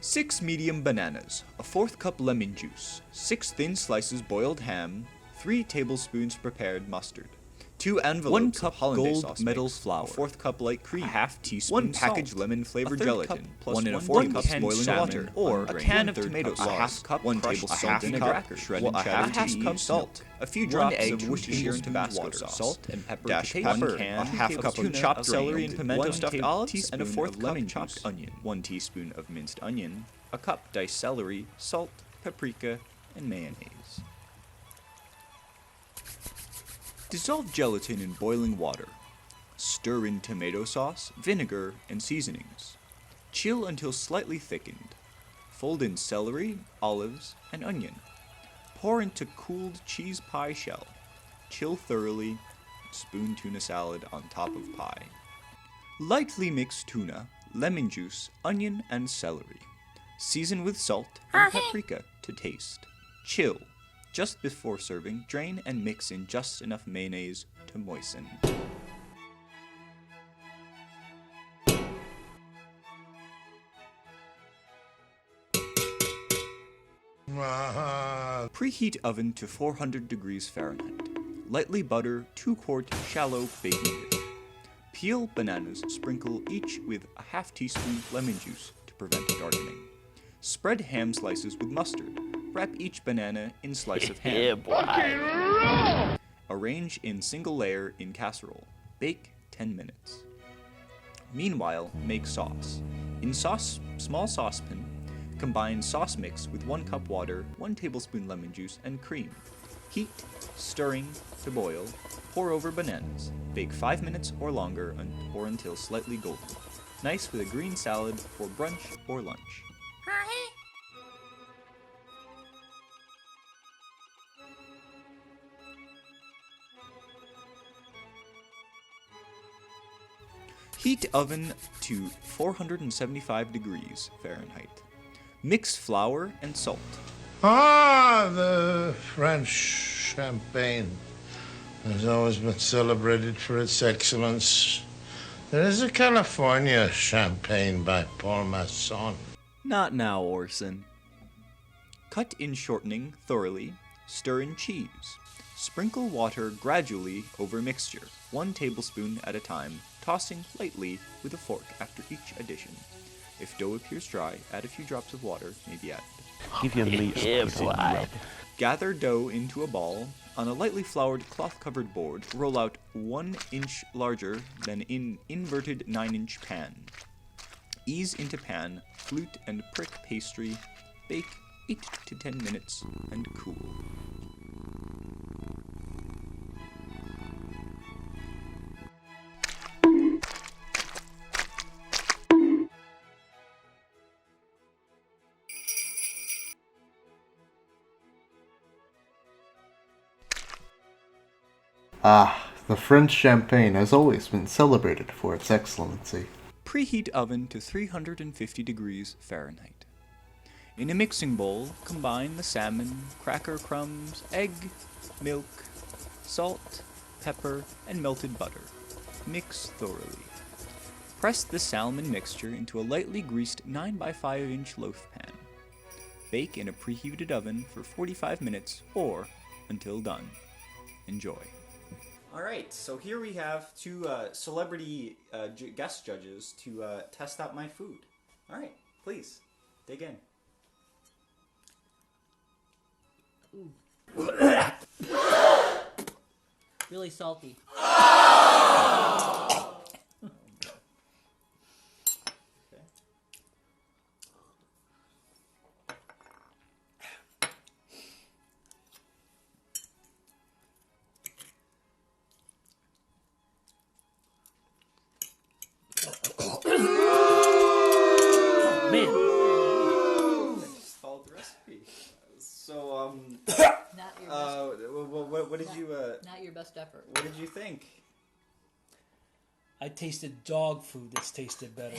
6 medium bananas, a 1/4 cup lemon juice, 6 thin slices boiled ham, 3 tablespoons prepared mustard, 2 envelopes 1 cup of hollandaise gold sauce medal mix, flour, a 1/4 cup light cream, a half teaspoon 1 package salt, lemon flavored a 1/3 gelatin, cup plus 1 1 1/4 cup can boiling salmon, water, or a can of tomato a sauce, half cup 1 crushed tablespoon salt and vinegar, shredded a cheddar half cheese, cup salt, a few 1 drops egg, of 2 Worcestershire and tablespoons Tabasco water, sauce, salt and pepper dash to taste, pepper, 1 can, a half cup of chopped celery and pimento 1 stuffed olives, and a teaspoon 1/4 of cup lemon chopped juice, onion, 1 teaspoon of minced onion, a cup diced celery, salt, paprika, and mayonnaise. Dissolve gelatin in boiling water. Stir in tomato sauce, vinegar, and seasonings. Chill until slightly thickened. Fold in celery, olives, and onion. Pour into cooled cheese pie shell. Chill thoroughly. Spoon tuna salad on top of pie. Lightly mix tuna, lemon juice, onion, and celery. Season with salt and paprika to taste. Chill. Just before serving, drain and mix in just enough mayonnaise to moisten. Preheat oven to 400 degrees Fahrenheit. Lightly butter 2-quart shallow baking dish. Peel bananas, sprinkle each with a half teaspoon lemon juice to prevent darkening. Spread ham slices with mustard. Wrap each banana in slice of ham. Arrange in single layer in casserole. Bake 10 minutes. Meanwhile, make sauce. In small saucepan, combine sauce mix with 1 cup water, 1 tablespoon lemon juice, and cream. Heat, stirring to boil. Pour over bananas. Bake 5 minutes or longer or until slightly golden. Nice with a green salad for brunch or lunch. Heat oven to 475 degrees Fahrenheit. Mix flour and salt. Ah, the French champagne has always been celebrated for its excellence. There is a California champagne by Paul Masson. Not now, Orson. Cut in shortening thoroughly. Stir in cheese. Sprinkle water gradually over mixture, 1 tablespoon at a time, tossing lightly with a fork after each addition. If dough appears dry, add a few drops of water, maybe added. Give your meat a rub. Gather dough into a ball. On a lightly floured cloth-covered board, roll out 1 inch larger than in inverted 9-inch pan. Ease into pan, flute and prick pastry. Bake 8 to 10 minutes and cool. Ah, the French champagne has always been celebrated for its excellency. Preheat oven to 350 degrees Fahrenheit. In a mixing bowl, combine the salmon, cracker crumbs, egg, milk, salt, pepper, and melted butter. Mix thoroughly. Press the salmon mixture into a lightly greased 9x5-inch loaf pan. Bake in a preheated oven for 45 minutes or until done. Enjoy. Alright, so here we have 2 celebrity guest judges to test out my food. Alright, please, dig in. Really salty. Man, Just followed the recipe. So, not your best, what did you not your best effort. what did you think? I tasted dog food that's tasted better.